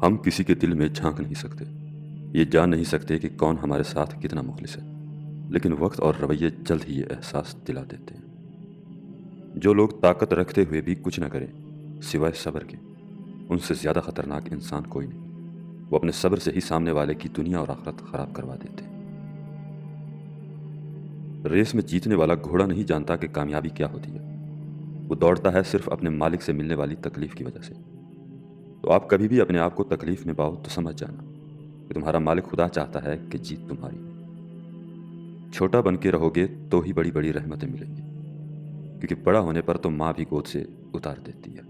ہم کسی کے دل میں جھانک نہیں سکتے، یہ جان نہیں سکتے کہ کون ہمارے ساتھ کتنا مخلص ہے، لیکن وقت اور رویے جلد ہی یہ احساس دلا دیتے ہیں۔ جو لوگ طاقت رکھتے ہوئے بھی کچھ نہ کریں سوائے صبر کے، ان سے زیادہ خطرناک انسان کوئی نہیں۔ وہ اپنے صبر سے ہی سامنے والے کی دنیا اور آخرت خراب کروا دیتے ہیں۔ ریس میں جیتنے والا گھوڑا نہیں جانتا کہ کامیابی کیا ہوتی ہے، وہ دوڑتا ہے صرف اپنے مالک سے ملنے والی تکلیف کی وجہ سے۔ تو آپ کبھی بھی اپنے آپ کو تکلیف میں پاؤ تو سمجھ جانا کہ تمہارا مالک خدا چاہتا ہے کہ جیت تمہاری ہو۔ چھوٹا بن کے رہو گے تو ہی بڑی بڑی رحمتیں ملیں گی، کیونکہ بڑا ہونے پر تو ماں بھی گود سے اتار دیتی ہے۔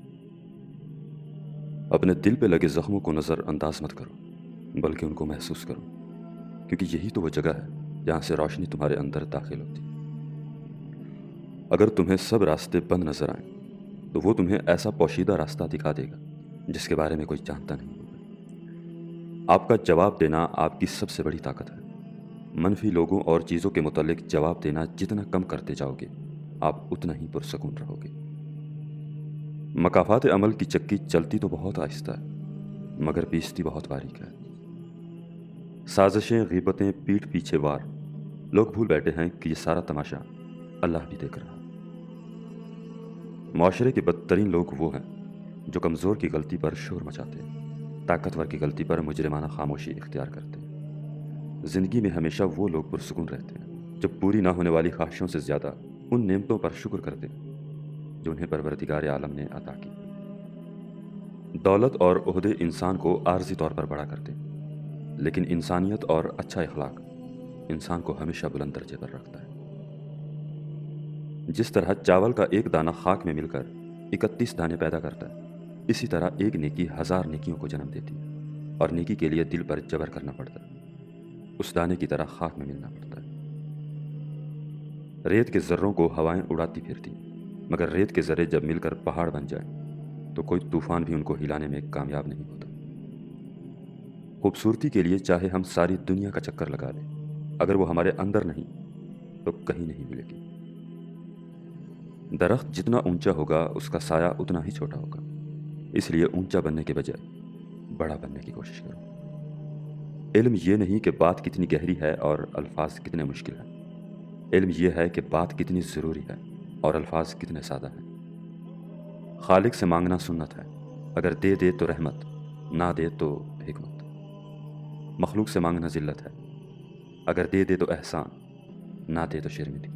اپنے دل پہ لگے زخموں کو نظر انداز مت کرو، بلکہ ان کو محسوس کرو، کیونکہ یہی تو وہ جگہ ہے جہاں سے روشنی تمہارے اندر داخل ہوتی ہے۔ اگر تمہیں سب راستے بند نظر آئیں تو وہ تمہیں ایسا پوشیدہ راستہ دکھا دے گا جس کے بارے میں کوئی جانتا نہیں ہوگا۔ آپ کا جواب دینا آپ کی سب سے بڑی طاقت ہے۔ منفی لوگوں اور چیزوں کے متعلق جواب دینا جتنا کم کرتے جاؤ گے آپ اتنا ہی پرسکون رہو گے۔ مکافات عمل کی چکی چلتی تو بہت آہستہ ہے مگر پیستی بہت باریک ہے۔ سازشیں، غیبتیں، پیٹھ پیچھے وار، لوگ بھول بیٹھے ہیں کہ یہ سارا تماشا اللہ بھی دیکھ رہا ہے۔ معاشرے کے بدترین لوگ وہ ہیں جو کمزور کی غلطی پر شور مچاتے ہیں، طاقتور کی غلطی پر مجرمانہ خاموشی اختیار کرتے ہیں۔ زندگی میں ہمیشہ وہ لوگ پرسکون رہتے ہیں جو پوری نہ ہونے والی خواہشوں سے زیادہ ان نعمتوں پر شکر کرتے ہیں جو انہیں پروردگار عالم نے عطا کی۔ دولت اور عہدے انسان کو عارضی طور پر بڑا کرتے ہیں، لیکن انسانیت اور اچھا اخلاق انسان کو ہمیشہ بلند درجے پر رکھتا ہے۔ جس طرح چاول کا ایک دانہ خاک میں مل کر 31 دانے پیدا کرتا ہے، اسی طرح ایک نیکی 1000 نیکیوں کو جنم دیتی ہے، اور نیکی کے لیے دل پر جبر کرنا پڑتا ہے، اس دانے کی طرح خاک میں ملنا پڑتا ہے۔ ریت کے ذروں کو ہوائیں اڑاتی پھرتی، مگر ریت کے ذرے جب مل کر پہاڑ بن جائیں تو کوئی طوفان بھی ان کو ہلانے میں کامیاب نہیں ہوتا۔ خوبصورتی کے لیے چاہے ہم ساری دنیا کا چکر لگا لیں، اگر وہ ہمارے اندر نہیں تو کہیں نہیں ملے گی۔ درخت جتنا اونچا ہوگا اس کا سایہ اتنا ہی چھوٹا ہوگا، اس لیے اونچا بننے کے بجائے بڑا بننے کی کوشش کرو۔ علم یہ نہیں کہ بات کتنی گہری ہے اور الفاظ کتنے مشکل ہیں، علم یہ ہے کہ بات کتنی ضروری ہے اور الفاظ کتنے سادہ ہیں۔ خالق سے مانگنا سنت ہے، اگر دے دے تو رحمت، نہ دے تو حکمت۔ مخلوق سے مانگنا ذلت ہے، اگر دے دے تو احسان، نہ دے تو شرمندگی۔